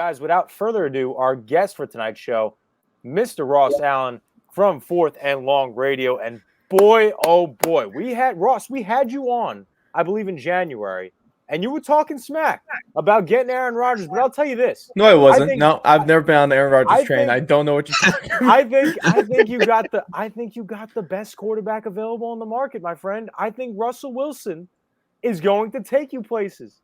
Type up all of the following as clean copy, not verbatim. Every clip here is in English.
guys, without further ado, our guest for tonight's show, Mr. Ross Allen from Fourth and Long Radio. And boy, oh boy, we had you on, I believe, in January, and you were talking smack about getting Aaron Rodgers. But I'll tell you this: No, I wasn't. No, I've never been on the Aaron Rodgers train. I don't know what you're talking about. I think you got the best quarterback available on the market, my friend. I think Russell Wilson is going to take you places.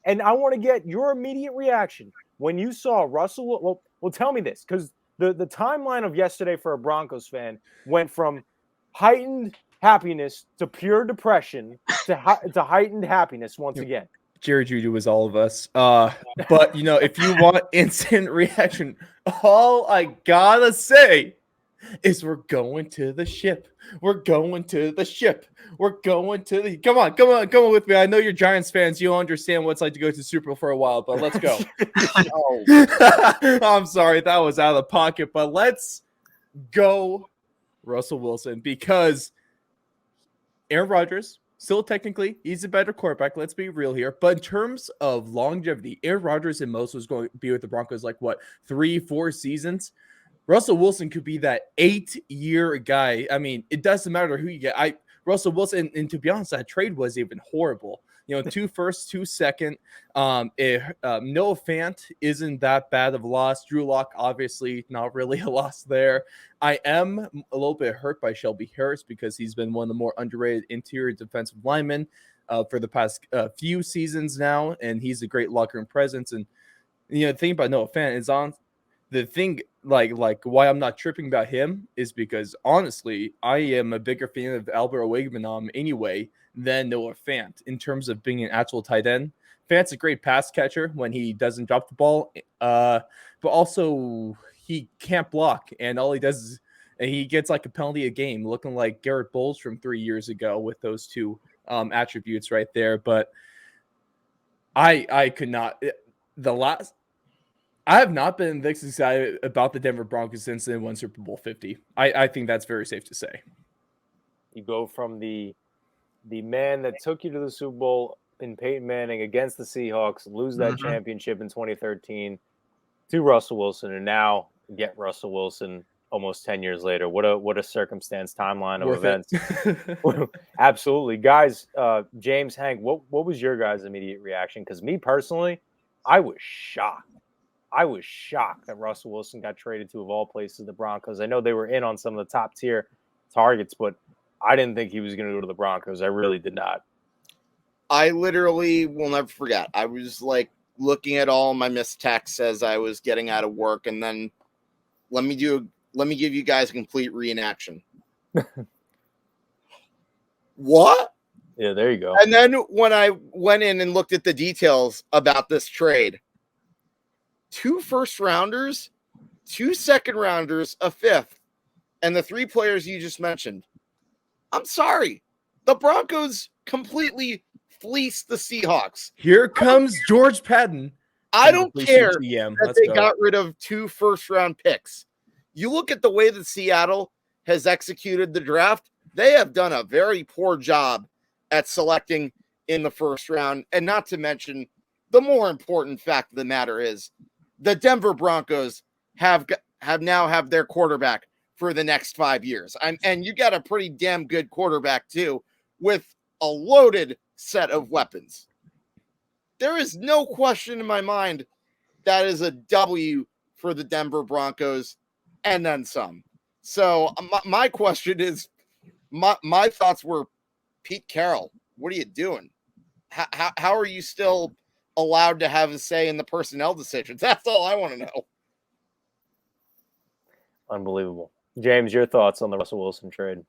And I want to get your immediate reaction when you saw Russell. Well, tell me this, because the timeline of yesterday for a Broncos fan went from heightened happiness to pure depression to heightened happiness once again. Jerry Judy was all of us. But, if you want instant reaction, all I gotta say is we're going to the ship. We're going to the ship. We're going to the... Come on with me. I know you're Giants fans. You'll understand what it's like to go to the Super Bowl for a while, but let's go. I'm sorry. That was out of the pocket, but let's go Russell Wilson, because Aaron Rodgers, still technically, he's a better quarterback. Let's be real here. But in terms of longevity, Aaron Rodgers and most was going to be with the Broncos 3-4 seasons. Russell Wilson could be that 8-year guy. I mean, it doesn't matter who you get. Russell Wilson, and to be honest, that trade was even horrible. 2 first, 2 second. Noah Fant isn't that bad of a loss. Drew Lock, obviously, not really a loss there. I am a little bit hurt by Shelby Harris because he's been one of the more underrated interior defensive linemen for the past few seasons now, and he's a great locker room presence. And the thing about Noah Fant is the thing, why I'm not tripping about him is because, honestly, I am a bigger fan of Albert Oegbanom anyway than Noah Fant in terms of being an actual tight end. Fant's a great pass catcher when he doesn't drop the ball, but also he can't block, and all he does is he gets a penalty a game, looking like Garrett Bowles from 3 years ago with those two attributes right there. But I could not I have not been this excited about the Denver Broncos since they won Super Bowl 50. I think that's very safe to say. You go from the man that took you to the Super Bowl in Peyton Manning against the Seahawks, lose that championship in 2013, to Russell Wilson, and now get Russell Wilson almost 10 years later. What a circumstance, timeline of events. Absolutely. Guys, James, Hank, what was your guys' immediate reaction? Because me personally, I was shocked. That Russell Wilson got traded to, of all places, the Broncos. I know they were in on some of the top tier targets, but I didn't think he was going to go to the Broncos. I really did not. I literally will never forget. I was looking at all my missed texts as I was getting out of work, and then let me give you guys a complete reenaction. What? Yeah, there you go. And then when I went in and looked at the details about this trade, 2 first-rounders, 2 second-rounders, a 5th, and the 3 players you just mentioned. I'm sorry. The Broncos completely fleeced the Seahawks. Here comes George Patton. I don't care that they got rid of 2 first-round picks. You look at the way that Seattle has executed the draft, they have done a very poor job at selecting in the first round. And not to mention, the more important fact of the matter is the Denver Broncos have now their quarterback for the next 5 years. And you got a pretty damn good quarterback too, with a loaded set of weapons. There is no question in my mind that is a W for the Denver Broncos and then some. So my question is, my thoughts were, Pete Carroll, what are you doing? How are you still allowed to have a say in the personnel decisions? That's all I want to know. Unbelievable. James, your thoughts on the Russell Wilson trade?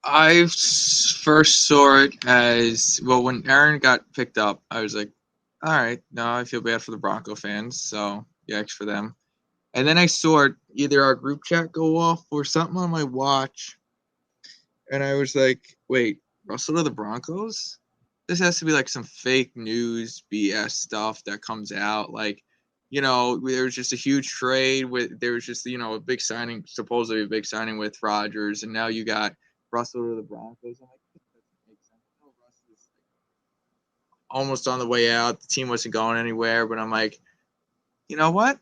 I first saw it as, well, when Aaron got picked up, I was like, all right, no, I feel bad for the Bronco fans, so yikes for them. And then I saw it, either our group chat go off or something on my watch, and I was like, wait, Russell to the Broncos? This has to be some fake news BS stuff that comes out. There was just a huge trade there was just, a big signing, supposedly a big signing with Rodgers, and now you got Russell to the Broncos. I'm like, this doesn't make sense. Russ is almost on the way out. The team wasn't going anywhere, but I'm like, you know what?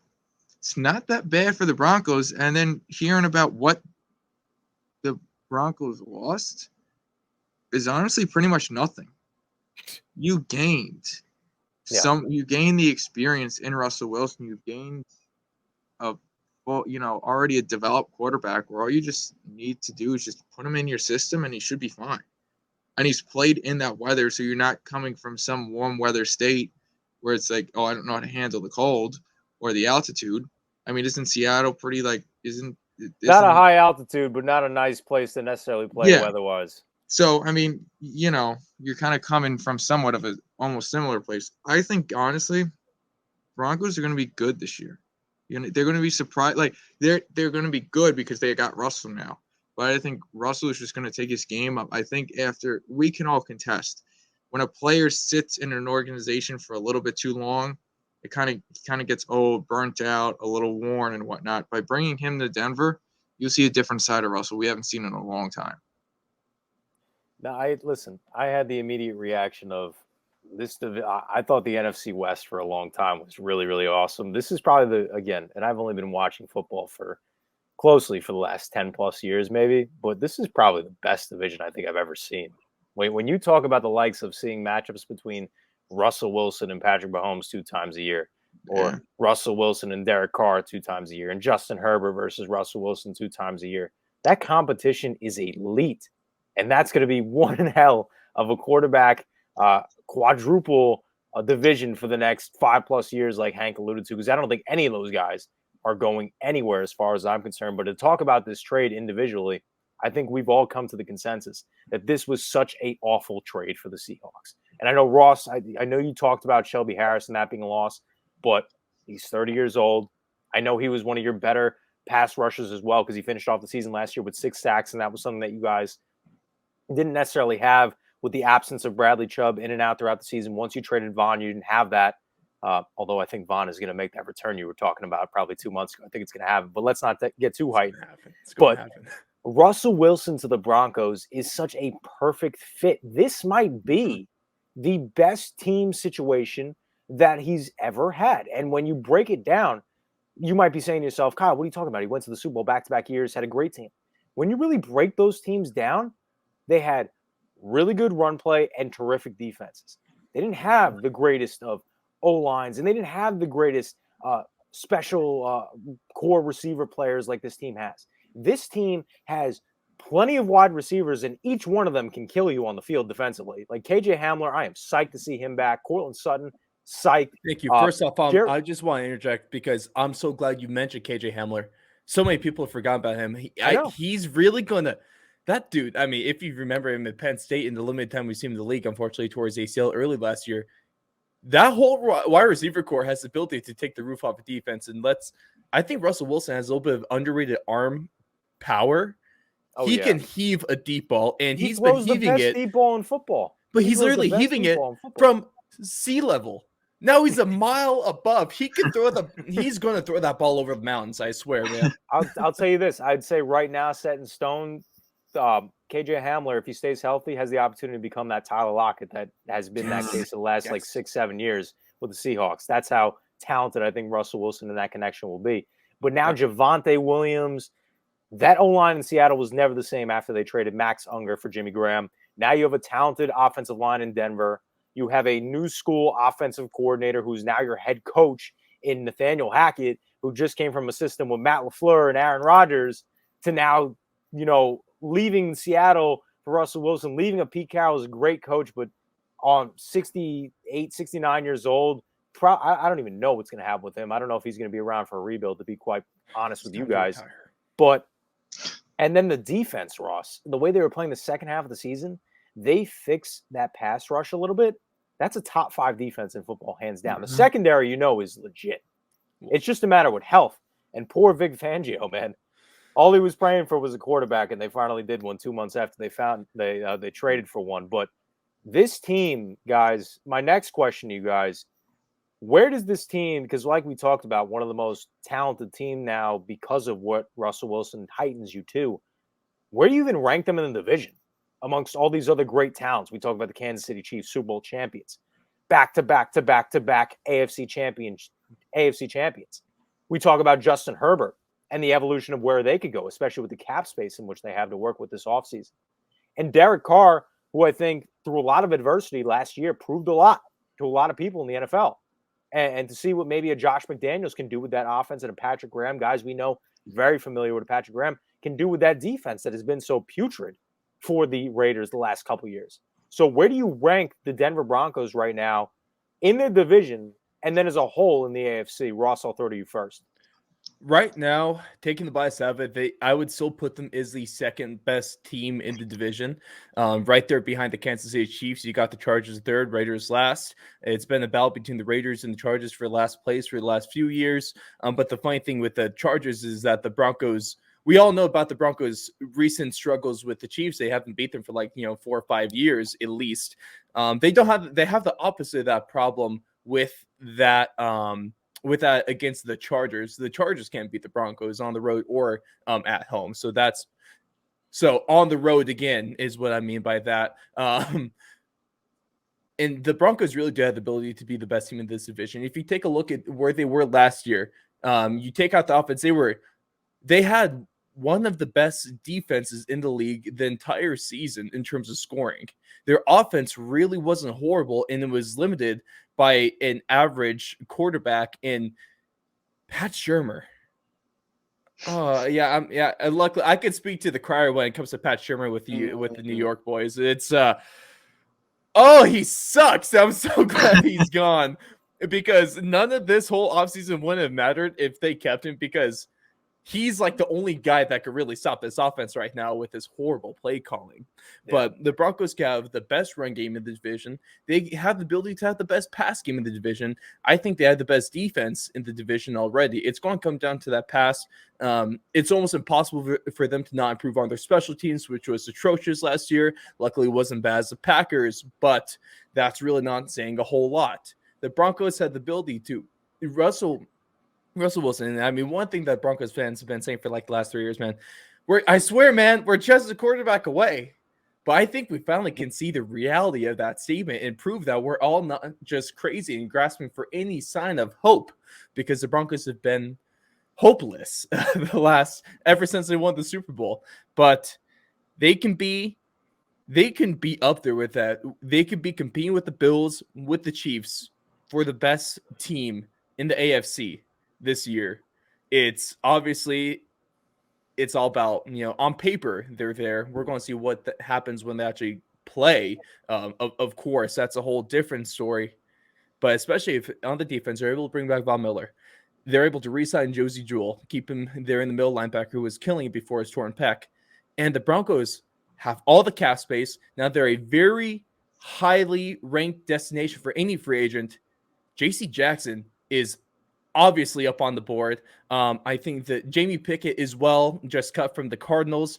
It's not that bad for the Broncos. And then hearing about what the Broncos lost is honestly pretty much nothing. You gained you gained the experience in Russell Wilson. You gained already a developed quarterback where all you just need to do is just put him in your system and he should be fine. And he's played in that weather, so you're not coming from some warm weather state where it's like, oh, I don't know how to handle the cold or the altitude. I mean, isn't Seattle pretty not a high altitude, but not a nice place to necessarily play weather-wise. So, I mean, you're kind of coming from somewhat of a almost similar place. I think, honestly, Broncos are going to be good this year. They're going to be surprised. Like, they're going to be good because they got Russell now. But I think Russell is just going to take his game up. I think after we can all contest, when a player sits in an organization for a little bit too long, it kind of gets old, burnt out, a little worn and whatnot. By bringing him to Denver, you'll see a different side of Russell we haven't seen in a long time. No, I had the immediate reaction of this. I thought the NFC West for a long time was really, really awesome. This is probably and I've only been watching football closely for the last 10 plus years, maybe, but this is probably the best division I think I've ever seen. When you talk about the likes of seeing matchups between Russell Wilson and Patrick Mahomes 2 times a year, or Russell Wilson and Derek Carr 2 times a year, and Justin Herbert versus Russell Wilson 2 times a year, that competition is elite. And that's going to be one hell of a quarterback quadruple division for the next 5+ years, like Hank alluded to, because I don't think any of those guys are going anywhere as far as I'm concerned. But to talk about this trade individually, I think we've all come to the consensus that this was such an awful trade for the Seahawks. And I know, Ross, I know you talked about Shelby Harris and that being a loss, but he's 30 years old. I know he was one of your better pass rushers as well because he finished off the season last year with 6 sacks, and that was something that you guys didn't necessarily have with the absence of Bradley Chubb in and out throughout the season. Once you traded Vaughn, you didn't have that. Although I think Vaughn is going to make that return you were talking about probably 2 months ago. I think it's going to happen, but let's not get too hyped. But Russell Wilson to the Broncos is such a perfect fit. This might be the best team situation that he's ever had. And when you break it down, you might be saying to yourself, Kyle, what are you talking about? He went to the Super Bowl back-to-back years, had a great team. When you really break those teams down, they had really good run play and terrific defenses. They didn't have the greatest of O-lines, and they didn't have the greatest special core receiver players like this team has. This team has plenty of wide receivers, and each one of them can kill you on the field defensively. Like KJ Hamler, I am psyched to see him back. Cortland Sutton, psyched. Thank you. First off, I just want to interject because I'm so glad you mentioned KJ Hamler. So many people have forgotten about him. He's really going to – that dude, I mean, if you remember him at Penn State in the limited time we've seen him in the league, unfortunately, towards ACL early last year, that whole wide receiver core has the ability to take the roof off a defense. And I think Russell Wilson has a little bit of underrated arm power. He can heave a deep ball, and he's been heaving it. Deep ball in football. But he's literally heaving it from sea level. Now he's a mile above. He's going to throw that ball over the mountains, I swear, man. I'll tell you this. I'd say right now, set in stone, KJ Hamler, if he stays healthy, has the opportunity to become that Tyler Lockett that has been that case for the last 6-7 years with the Seahawks. That's how talented I think Russell Wilson and that connection will be. But now Javonte Williams, that O-line in Seattle was never the same after they traded Max Unger for Jimmy Graham. Now you have a talented offensive line in Denver. You have a new school offensive coordinator who's now your head coach in Nathaniel Hackett, who just came from a system with Matt LaFleur and Aaron Rodgers to now, leaving Seattle for Russell Wilson, leaving a Pete Carroll is a great coach, but on 68, 69 years old, I don't even know what's going to happen with him. I don't know if he's going to be around for a rebuild, to be quite honest with you guys. And then the defense, Ross, the way they were playing the second half of the season, they fixed that pass rush a little bit. That's a top 5 defense in football, hands down. The secondary, is legit. It's just a matter with health. And poor Vic Fangio, man. All he was praying for was a quarterback, and they finally did one 2 months after they traded for one. But this team, guys, my next question to you guys, where does this team, because like we talked about, one of the most talented team now because of what Russell Wilson heightens you to, where do you even rank them in the division amongst all these other great talents? We talk about the Kansas City Chiefs, Super Bowl champions, back-to-back AFC champions, AFC champions. We talk about Justin Herbert and the evolution of where they could go, especially with the cap space in which they have to work with this offseason. And Derek Carr, who I think through a lot of adversity last year proved a lot to a lot of people in the NFL. And to see what maybe a Josh McDaniels can do with that offense and a Patrick Graham, guys we know very familiar with Patrick Graham, can do with that defense that has been so putrid for the Raiders the last couple years. So where do you rank the Denver Broncos right now in their division and then as a whole in the AFC? Ross, I'll throw to you first. Right now, taking the bias out of it, I would still put them as the second best team in the division. Right there behind the Kansas City Chiefs, you got the Chargers third, Raiders last. It's been a battle between the Raiders and the Chargers for last place for the last few years. But the funny thing with the Chargers is that the Broncos, we all know about the Broncos' recent struggles with the Chiefs. They haven't beat them for 4 or 5 years at least. They have the opposite of that problem with that. With that against the Chargers can't beat the Broncos on the road or at home. So on the road again is what I mean by that. And the Broncos really do have the ability to be the best team in this division. If you take a look at where they were last year, you take out the offense, they had one of the best defenses in the league the entire season in terms of scoring. Their offense really wasn't horrible, and it was limited by an average quarterback in Pat Shurmur. Luckily, I could speak to the crier when it comes to Pat Shurmur with the New York boys. It's he sucks. I'm so glad he's gone because none of this whole offseason wouldn't have mattered if they kept him because he's like the only guy that could really stop this offense right now with his horrible play calling. Yeah. But the Broncos have the best run game in the division. They have the ability to have the best pass game in the division. I think they have the best defense in the division already. It's going to come down to that pass. It's almost impossible for them to not improve on their special teams, which was atrocious last year. Luckily, it wasn't bad as the Packers, but that's really not saying a whole lot. The Broncos had the ability to Russell Wilson. I mean, one thing that Broncos fans have been saying for the last 3 years, man, we're just a quarterback away. But I think we finally can see the reality of that statement and prove that we're all not just crazy and grasping for any sign of hope because the Broncos have been hopeless ever since they won the Super Bowl. But they can be up there with that. They could be competing with the Bills, with the Chiefs for the best team in the AFC. This year. It's obviously it's all about, on paper they're there. We're going to see what happens when they actually play. Of course, that's a whole different story. But especially if on the defense they're able to bring back Von Miller, they're able to re-sign Josie Jewell, keep him there in the middle linebacker who was killing it before his torn pec. And the Broncos have all the cap space. Now they're a very highly ranked destination for any free agent. J.C. Jackson is obviously up on the board. I think that Jamie Pickett is just cut from the Cardinals.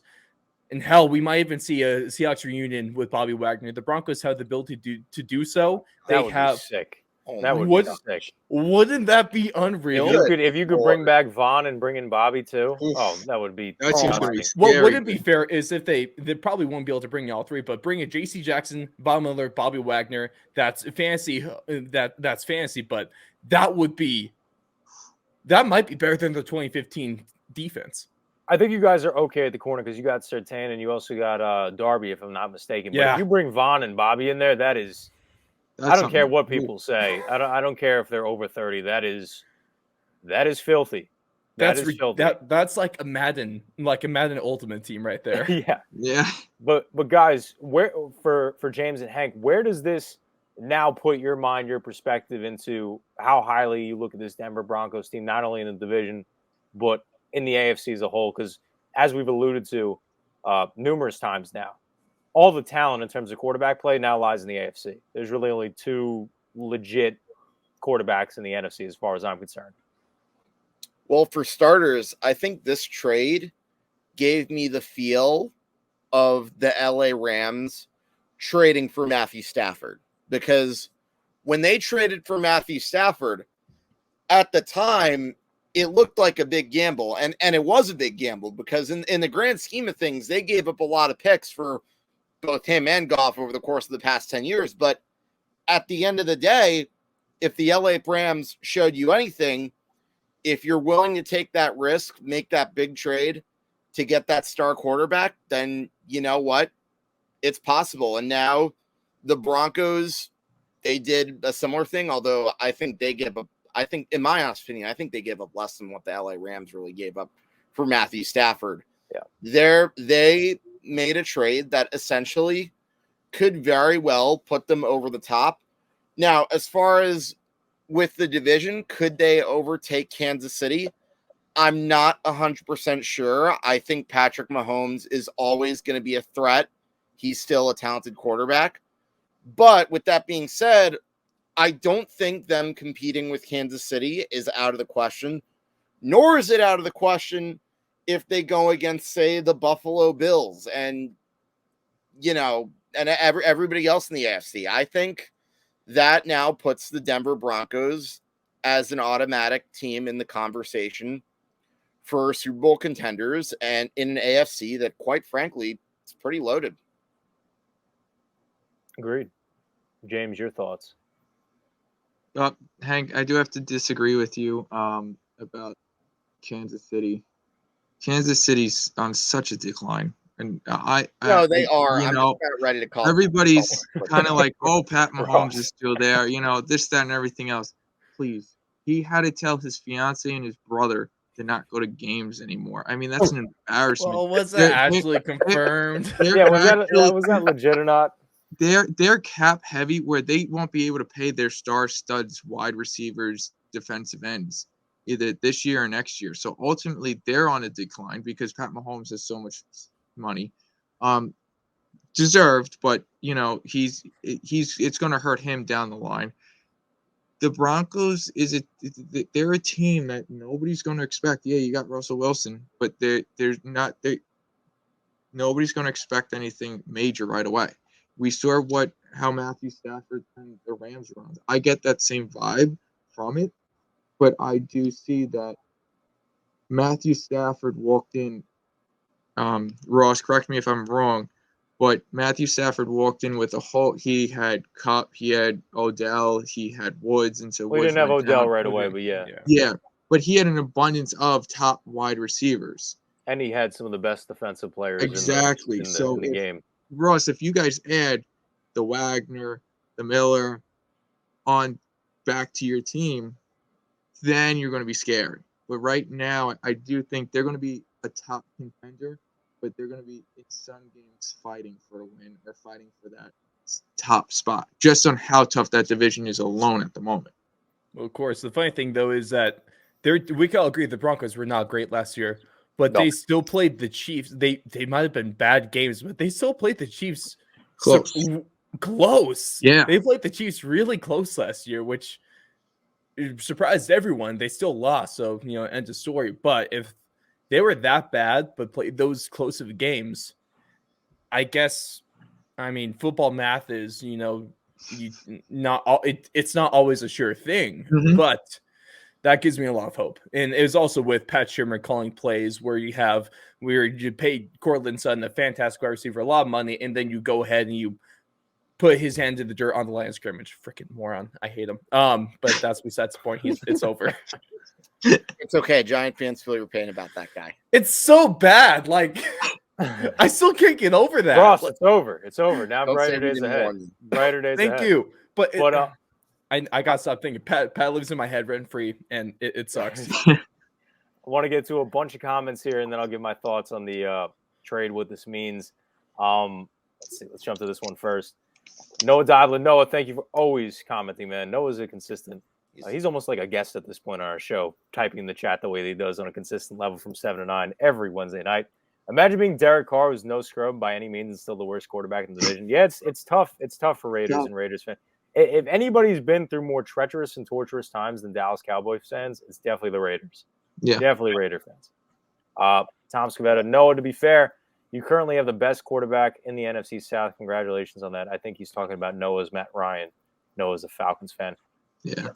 And hell, we might even see a Seahawks reunion with Bobby Wagner. The Broncos have the ability to do so. That would be sick. That would be sick. Wouldn't that be unreal? If you could bring back Vaughn and bring in Bobby too. That would be. That seems to be scary. What wouldn't be fair is if they probably won't be able to bring all three, but bring a J.C. Jackson, Von Miller, Bobby Wagner. That's fantasy. That's fantasy, but that might be better than the 2015 defense. I think you guys are okay at the corner because you got Surtain and you also got Darby, if I'm not mistaken. But if you bring Vaughn and Bobby in there, that's I don't care what people say. I don't care if they're over 30. That is filthy. That's filthy. That's like a Madden Ultimate Team right there. Yeah. But guys, where for James and Hank, where does this now put your perspective into how highly you look at this Denver Broncos team, not only in the division, but in the AFC as a whole? Because as we've alluded to numerous times now, all the talent in terms of quarterback play now lies in the AFC. There's really only two legit quarterbacks in the NFC as far as I'm concerned. Well, for starters, I think this trade gave me the feel of the LA Rams trading for Matthew Stafford. Because when they traded for Matthew Stafford, at the time, it looked like a big gamble. And it was a big gamble because in the grand scheme of things, they gave up a lot of picks for both him and Goff over the course of the past 10 years. But at the end of the day, if the LA Rams showed you anything, if you're willing to take that risk, make that big trade to get that star quarterback, then you know what? It's possible. And now the Broncos, they did a similar thing, although I think they gave up, in my honest opinion, I think they gave up less than what the LA Rams really gave up for Matthew Stafford. Yeah. They made a trade that essentially could very well put them over the top. Now, as far as with the division, could they overtake Kansas City? I'm not 100% sure. I think Patrick Mahomes is always going to be a threat. He's still a talented quarterback. But with that being said, I don't think them competing with Kansas City is out of the question, nor is it out of the question if they go against, say, the Buffalo Bills and, and everybody else in the AFC. I think that now puts the Denver Broncos as an automatic team in the conversation for Super Bowl contenders and in an AFC that, quite frankly, is pretty loaded. Agreed. James, your thoughts? Hank, I do have to disagree with you about Kansas City. Kansas City's on such a decline. And they are. I'm just not ready to call everybody's kind of like, oh, Pat Mahomes is still there, this, that, and everything else. Please. He had to tell his fiance and his brother to not go to games anymore. I mean, that's an embarrassment. Well, was that actually confirmed? Yeah, was that legit or not? They're cap heavy where they won't be able to pay their star studs, wide receivers, defensive ends either this year or next year. So ultimately they're on a decline because Pat Mahomes has so much money. Deserved, but it's going to hurt him down the line. The Broncos they're a team that nobody's going to expect. Yeah, you got Russell Wilson, but nobody's going to expect anything major right away. We saw how Matthew Stafford turned the Rams around. I get that same vibe from it, but I do see that Matthew Stafford walked in. Ross, correct me if I'm wrong, but Matthew Stafford walked in with he had Kupp, he had Odell, he had Woods, and so we didn't have Odell right away, but yeah, but he had an abundance of top wide receivers, and he had some of the best defensive players in the game. Ross, if you guys add the Wagner, the Miller on back to your team, then you're going to be scary. But right now, I do think they're going to be a top contender, but they're going to be in some games fighting for a win or fighting for that top spot, just on how tough that division is alone at the moment. Well, of course. The funny thing, though, is that we can all agree the Broncos were not great last year, but they still played the Chiefs. They might have been bad games, but they still played the Chiefs close. Yeah. They played the Chiefs really close last year, which surprised everyone. They still lost, so, end of story. But if they were that bad, but played those close of games, I guess, football math is, it's not always a sure thing, but that gives me a lot of hope. And it was also with Pat Shurmur calling plays where you paid Cortland Sutton, a fantastic wide receiver, a lot of money, and then you go ahead and you put his hand in the dirt on the line of scrimmage. Freaking moron. I hate him. But that's besides the point. It's over. It's okay. Giant fans feel your pain about that guy. It's so bad. Like, I still can't get over that. Ross, it's over. It's over. Now brighter days ahead. Brighter days ahead. Thank you. But I got to stop thinking. Pat lives in my head rent free, and it sucks. I want to get to a bunch of comments here, and then I'll give my thoughts on the trade, what this means. Let's see. Let's jump to this one first. Noah Dodlin. Noah, thank you for always commenting, man. Noah's a consistent. He's almost like a guest at this point on our show, typing in the chat the way that he does on a consistent level from 7 to 9 every Wednesday night. Imagine being Derek Carr, who's no scrub by any means and still the worst quarterback in the division. Yeah, it's tough. It's tough for Raiders and Raiders fans. If anybody's been through more treacherous and torturous times than Dallas Cowboys fans, it's definitely the Raiders. Yeah. Definitely Raider fans. Tom Scavetta. Noah, to be fair, you currently have the best quarterback in the NFC South. Congratulations on that. I think he's talking about Noah's Matt Ryan. Noah's a Falcons fan. Yeah.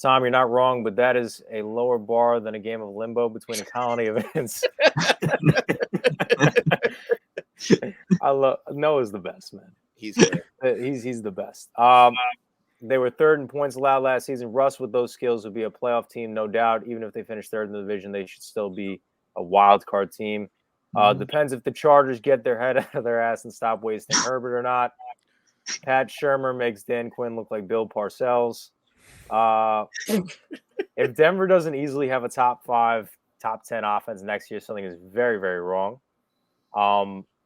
Tom, you're not wrong, but that is a lower bar than a game of limbo between a colony of ants. I love Noah's the best, man. He's great. He's the best. They were third in points allowed last season. Russ, with those skills, would be a playoff team, no doubt. Even if they finish third in the division, they should still be a wild card team. Depends if the Chargers get their head out of their ass and stop wasting Herbert or not. Pat Shurmur makes Dan Quinn look like Bill Parcells. If Denver doesn't easily have a top 5, top 10 offense next year, something is very, very wrong.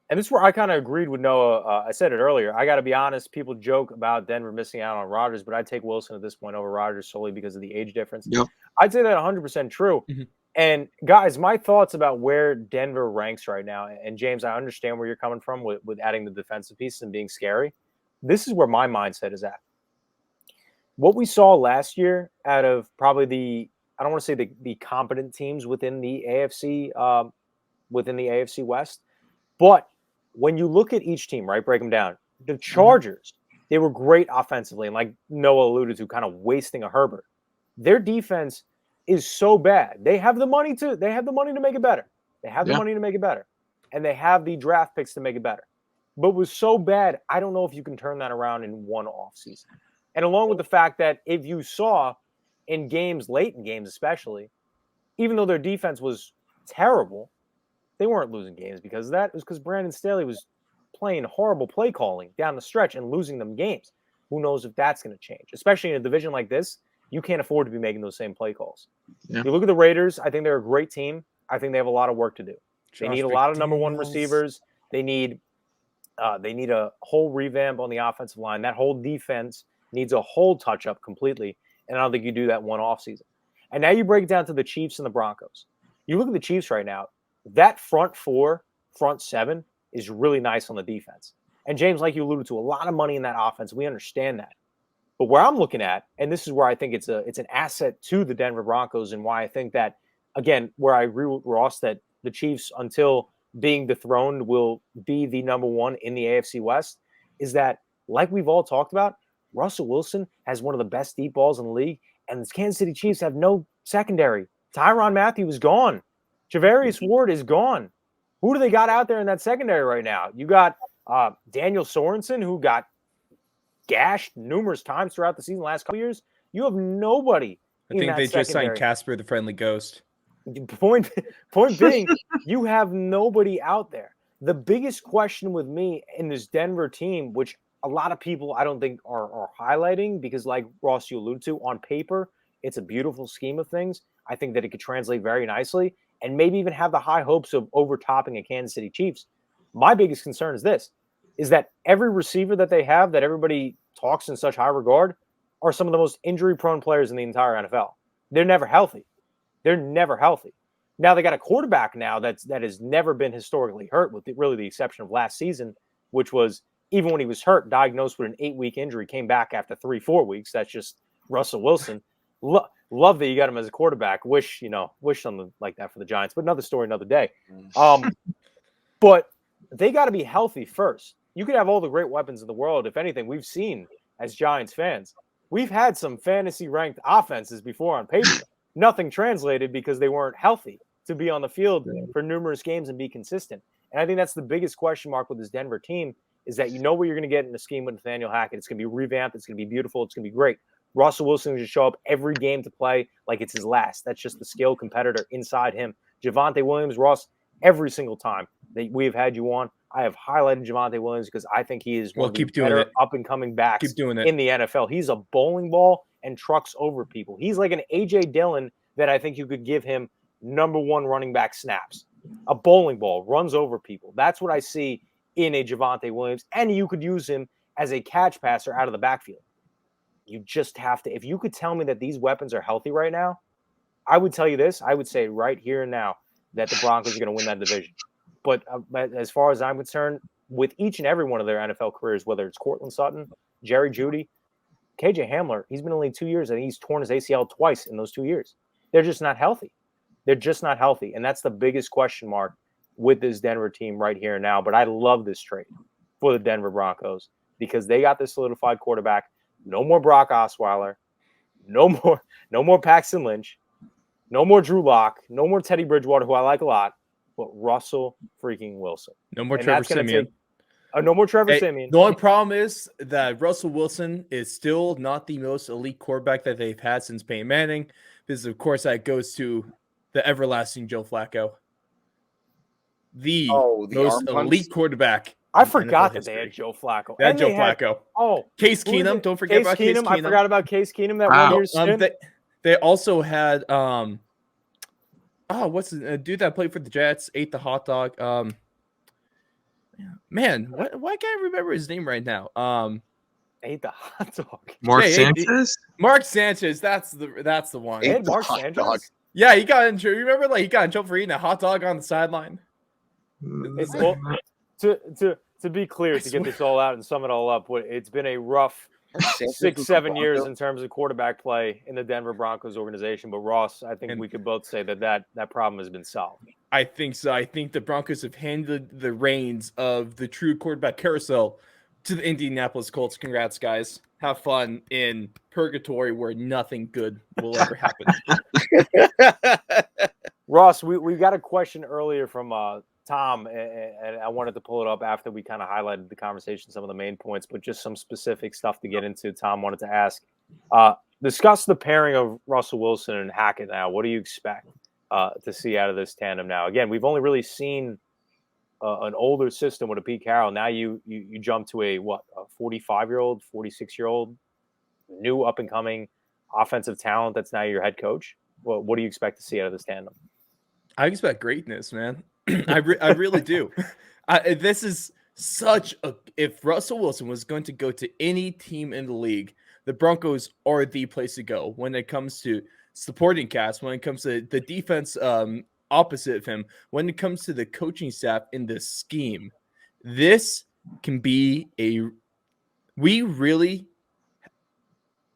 And this is where I kind of agreed with Noah. I said it earlier. I got to be honest. People joke about Denver missing out on Rodgers, but I'd take Wilson at this point over Rodgers solely because of the age difference. Yep. I'd say that 100% true. Mm-hmm. And guys, my thoughts about where Denver ranks right now, and James, I understand where you're coming from with adding the defensive pieces and being scary. This is where my mindset is at. What we saw last year out of probably I don't want to say the competent teams within the AFC West, but when you look at each team, right, break them down, the Chargers, they were great offensively, and like Noah alluded to, kind of wasting a Herbert. Their defense is so bad. They have the money to make it better. They have the money to make it better. And they have the draft picks to make it better. But it was so bad, I don't know if you can turn that around in one offseason. And along with the fact that if you saw in games, late in games especially, even though their defense was terrible, they weren't losing games because of that. It was because Brandon Staley was playing horrible play calling down the stretch and losing them games. Who knows if that's going to change? Especially in a division like this, you can't afford to be making those same play calls. Yeah. You look at the Raiders, I think they're a great team. I think they have a lot of work to do. They need a lot of number one receivers. They need a whole revamp on the offensive line. That whole defense needs a whole touch-up completely, and I don't think you do that one offseason. And now you break it down to the Chiefs and the Broncos. You look at the Chiefs right now, that front 4, front 7 is really nice on the defense. And James, like you alluded to, a lot of money in that offense. We understand that. But where I'm looking at, and this is where I think it's an asset to the Denver Broncos and why I think that, again, where I agree with Ross that the Chiefs, until being dethroned, will be the number 1 in the AFC West, is that, like we've all talked about, Russell Wilson has one of the best deep balls in the league, and the Kansas City Chiefs have no secondary. Tyrann Mathieu is gone. Javarius Ward is gone. Who do they got out there in that secondary right now? You got Daniel Sorensen, who got gashed numerous times throughout the season, last couple years. You have nobody. I think they just signed Casper the Friendly Ghost. Point being, you have nobody out there. The biggest question with me in this Denver team, which a lot of people I don't think are highlighting, because like Ross, you alluded to, on paper, it's a beautiful scheme of things. I think that it could translate very nicely and maybe even have the high hopes of overtopping a Kansas City Chiefs. My biggest concern is this, is that every receiver that they have that everybody talks in such high regard are some of the most injury-prone players in the entire NFL. They're never healthy. Now they got a quarterback now that has never been historically hurt, with really the exception of last season, which was, even when he was hurt, diagnosed with an 8-week injury, came back after 3-4 weeks. That's just Russell Wilson. Love that you got him as a quarterback. Wish something like that for the Giants, but another story, another day. But they got to be healthy first. You could have all the great weapons in the world. If anything, we've seen as Giants fans, we've had some fantasy ranked offenses before on paper. Nothing translated because they weren't healthy to be on the field for numerous games and be consistent. And I think that's the biggest question mark with this Denver team, is that you know what you're going to get in a scheme with Nathaniel Hackett. It's going to be revamped. It's going to be beautiful. It's going to be great. Russell Wilson should show up every game to play like it's his last. That's just the skilled competitor inside him. Javonte Williams, Ross, every single time that we have had you on, I have highlighted Javonte Williams because I think he is one of the better up-and-coming backs in the NFL. He's a bowling ball and trucks over people. He's like an A.J. Dillon that I think you could give him number 1 running back snaps. A bowling ball, runs over people. That's what I see in a Javonte Williams, and you could use him as a catch passer out of the backfield. You just have to – if you could tell me that these weapons are healthy right now, I would tell you this. I would say right here and now that the Broncos are going to win that division. But as far as I'm concerned, with each and every one of their NFL careers, whether it's Cortland Sutton, Jerry Jeudy, KJ Hamler, he's been only 2 years, and he's torn his ACL twice in those 2 years. They're just not healthy. And that's the biggest question mark with this Denver team right here and now. But I love this trade for the Denver Broncos because they got this solidified quarterback. No more Brock Osweiler. No more Paxton Lynch. No more Drew Lock. No more Teddy Bridgewater, who I like a lot. But Russell freaking Wilson. No more Trevor Siemian. No more Trevor Siemian. The only problem is that Russell Wilson is still not the most elite quarterback that they've had since Peyton Manning. Because, of course, that goes to the everlasting Joe Flacco. The most elite quarterback. I forgot that they had Joe Flacco. And Joe Flacco. Case Keenum. Don't forget about Case Keenum. I forgot about Case Keenum that 1 year stint. They also had what's the dude that played for the Jets, ate the hot dog? Man, why can't I remember his name right now? Ate the hot dog. Mark Sanchez? Mark Sanchez, that's the one. Mark Sanchez? Yeah, he got in trouble. You remember, he got in trouble for eating a hot dog on the sideline? Well, to be clear, to get this all out and sum it all up, it's been a rough 6-7 years in terms of quarterback play in the Denver Broncos organization. But Ross, I think we could both say that problem has been solved. I think so. I think the Broncos have handed the reins of the true quarterback carousel to the Indianapolis Colts. Congrats, guys. Have fun in purgatory where nothing good will ever happen. Ross, we got a question earlier from Tom, and I wanted to pull it up after we kind of highlighted the conversation, some of the main points, but just some specific stuff to get into. Tom wanted to ask, discuss the pairing of Russell Wilson and Hackett now. What do you expect to see out of this tandem now? Again, we've only really seen an older system with a Pete Carroll. Now you jump to a 45-year-old, 46-year-old, new up-and-coming offensive talent that's now your head coach. Well, what do you expect to see out of this tandem? I expect greatness, man. I really do. This is such a – if Russell Wilson was going to go to any team in the league, the Broncos are the place to go when it comes to supporting cast, when it comes to the defense opposite of him, when it comes to the coaching staff in this scheme. This can be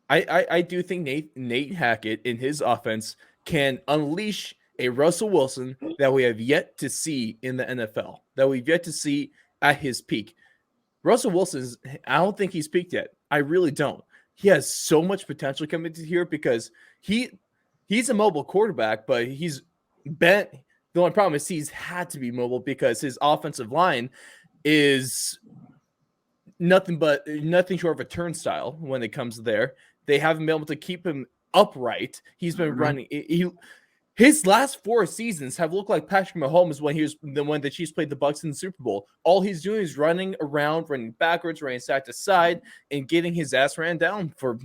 I do think Nate Hackett in his offense can unleash a Russell Wilson that we have yet to see in the NFL, that we've yet to see at his peak. Russell Wilson, I don't think he's peaked yet. I really don't. He has so much potential coming to here because he's a mobile quarterback, but he's bent. The only problem is he's had to be mobile because his offensive line is nothing short of a turnstile when it comes there. They haven't been able to keep him upright. He's been running. His last 4 seasons have looked like Patrick Mahomes when he was the one that Chiefs played the Bucs in the Super Bowl. All he's doing is running around, running backwards, running side to side, and getting his ass ran down for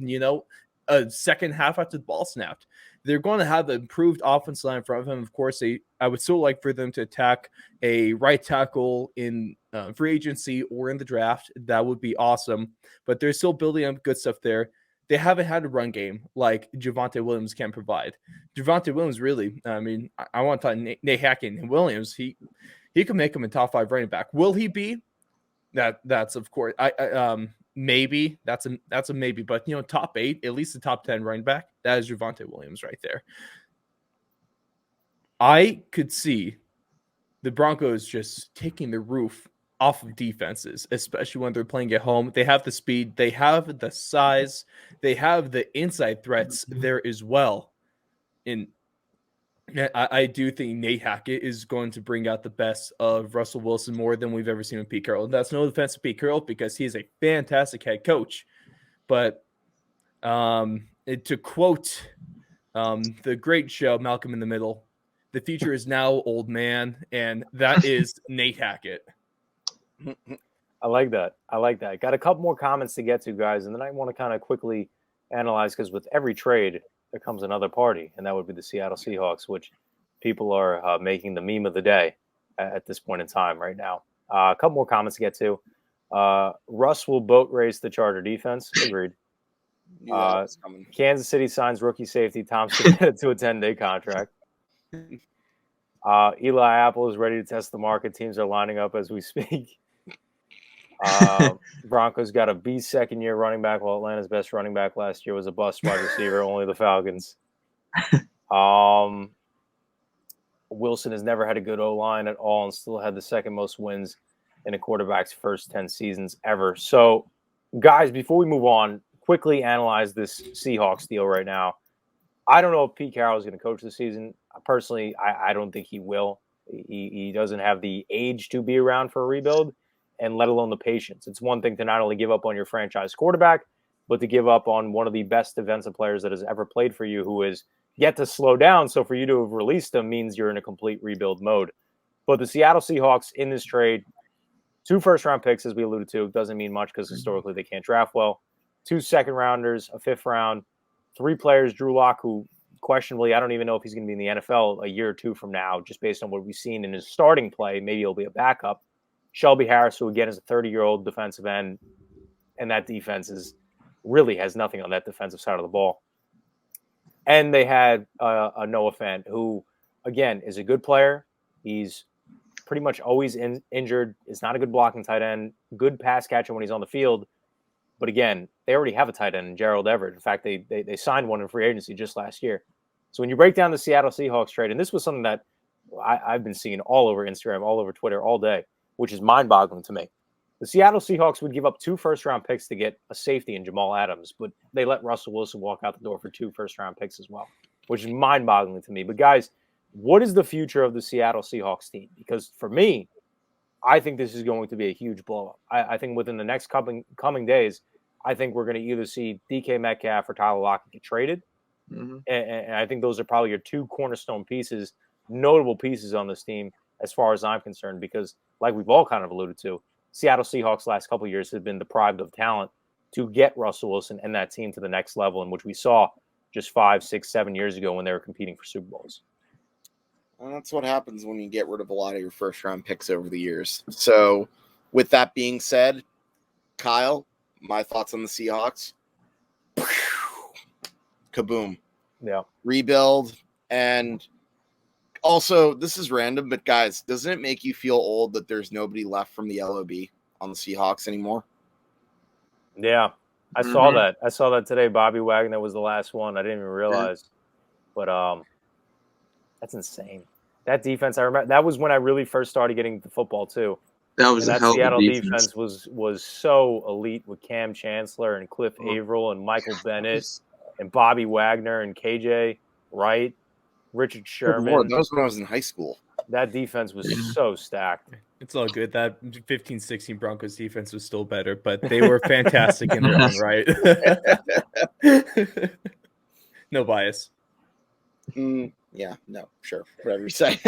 a second half after the ball snapped. They're going to have the improved offensive line in front of him. Of course, I would still like for them to attack a right tackle in free agency or in the draft. That would be awesome. But they're still building up good stuff there. They haven't had a run game like Javonte Williams can provide. Javonte Williams, really, I want to talk Nate Hackett and Williams. He could make him a top 5 running back. Will he be? That's of course. Maybe that's a maybe, but top 8, at least the top 10 running back. That is Javonte Williams right there. I could see the Broncos just taking the roof off of defenses, especially when they're playing at home. They have the speed, they have the size, they have the inside threats there as well. And I do think Nate Hackett is going to bring out the best of Russell Wilson more than we've ever seen with Pete Carroll. And that's no offense to Pete Carroll because he's a fantastic head coach. But to quote the great show, Malcolm in the Middle, the future is now, old man, and that is Nate Hackett. I like that. Got a couple more comments to get to, guys, and then I want to kind of quickly analyze because with every trade, there comes another party, and that would be the Seattle Seahawks, which people are making the meme of the day at this point in time right now. A couple more comments to get to. Russ will boat race the Charger defense. Agreed. Kansas City signs rookie safety Tom Smith to a 10-day contract. Eli Apple is ready to test the market. Teams are lining up as we speak. Broncos got a B second-year running back, while Atlanta's best running back last year was a bust wide receiver. Only the Falcons. Wilson has never had a good O-line at all and still had the second most wins in a quarterback's first 10 seasons ever. So, guys, before we move on, quickly analyze this Seahawks deal right now. I don't know if Pete Carroll is going to coach this season. Personally, I don't think he will. He doesn't have the age to be around for a rebuild. and let alone the patience. It's one thing to not only give up on your franchise quarterback, but to give up on one of the best defensive players that has ever played for you, who is yet to slow down. So for you to have released him means you're in a complete rebuild mode. But the Seattle Seahawks in this trade, 2 first-round picks, as we alluded to, doesn't mean much because historically they can't draft well. 2 second-rounders, a 5th round, 3 players, Drew Lock, who questionably, I don't even know if he's going to be in the NFL a year or 2 from now, just based on what we've seen in his starting play. Maybe he'll be a backup. Shelby Harris, who again is a 30-year-old defensive end, and that defense really has nothing on that defensive side of the ball. And they had a Noah Fant, who, again, is a good player. He's pretty much always injured. Is not a good blocking tight end. Good pass catcher when he's on the field. But again, they already have a tight end in Gerald Everett. In fact, they signed one in free agency just last year. So when you break down the Seattle Seahawks trade, and this was something that I've been seeing all over Instagram, all over Twitter all day, which is mind-boggling to me. The Seattle Seahawks would give up 2 first-round picks to get a safety in Jamal Adams, but they let Russell Wilson walk out the door for 2 first-round picks as well, which is mind-boggling to me. But guys, what is the future of the Seattle Seahawks team? Because for me, I think this is going to be a huge blow-up. I think within the next coming days, I think we're going to either see DK Metcalf or Tyler Lockett get traded. Mm-hmm. And I think those are probably your 2 cornerstone pieces, notable pieces on this team as far as I'm concerned, because like we've all kind of alluded to, Seattle Seahawks last couple of years have been deprived of talent to get Russell Wilson and that team to the next level, in which we saw just 5, 6, 7 years ago when they were competing for Super Bowls. Well, that's what happens when you get rid of a lot of your first-round picks over the years. So with that being said, Kyle, my thoughts on the Seahawks. Kaboom. Yeah. Rebuild. And also, this is random, but guys, doesn't it make you feel old that there's nobody left from the LOB on the Seahawks anymore? Yeah, I saw that. I saw that today. Bobby Wagner was the last one. I didn't even realize. Yeah. But that's insane. That defense, I remember, that was when I really first started getting the football too. That was that Seattle defense was so elite with Cam Chancellor and Cliff Averill and Michael Bennett and Bobby Wagner and KJ Wright, Richard Sherman. Lord, that was when I was in high school. That defense was so stacked. It's all good. That 15-16 Broncos defense was still better, but they were fantastic in their own right. No bias. Yeah, no, sure. Whatever you say.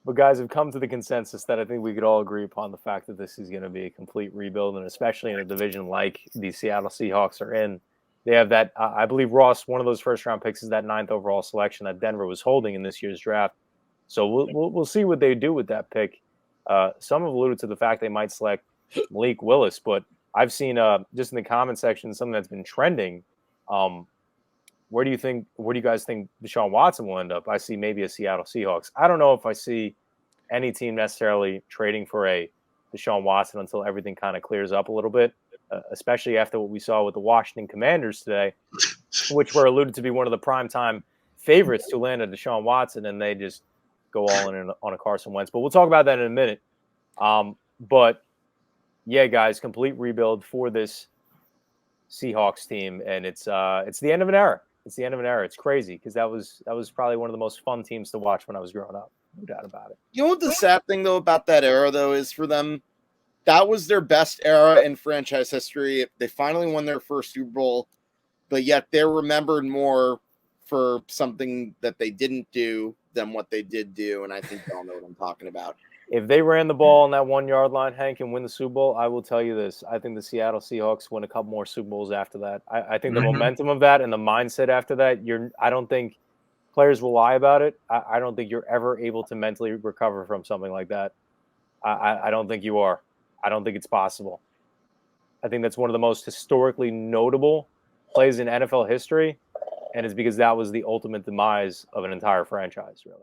But guys have come to the consensus that I think we could all agree upon the fact that this is going to be a complete rebuild, and especially in a division like the Seattle Seahawks are in. They have that, I believe, Ross, one of those first-round picks is that 9th overall selection that Denver was holding in this year's draft. So we'll see what they do with that pick. Some have alluded to the fact they might select Malik Willis, but I've seen just in the comment section something that's been trending. Where do you guys think Deshaun Watson will end up? I see maybe a Seattle Seahawks. I don't know if I see any team necessarily trading for a Deshaun Watson until everything kind of clears up a little bit. Especially after what we saw with the Washington Commanders today, which were alluded to be one of the primetime favorites to land a Deshaun Watson, and they just go all in on a Carson Wentz. But we'll talk about that in a minute. But, yeah, guys, complete rebuild for this Seahawks team, and it's the end of an era. It's the end of an era. It's crazy because that was probably one of the most fun teams to watch when I was growing up. No doubt about it. You know what the sad thing, though, about that era, though, is for them? That was their best era in franchise history. They finally won their first Super Bowl, but yet they're remembered more for something that they didn't do than what they did do, and I think y'all know what I'm talking about. If they ran the ball on that 1-yard line, Hank, and win the Super Bowl, I will tell you this. I think the Seattle Seahawks win a couple more Super Bowls after that. I think the momentum of that and the mindset after that, I don't think players will lie about it. I don't think you're ever able to mentally recover from something like that. I don't think you are. I don't think it's possible. I think that's one of the most historically notable plays in NFL history, and it's because that was the ultimate demise of an entire franchise, really.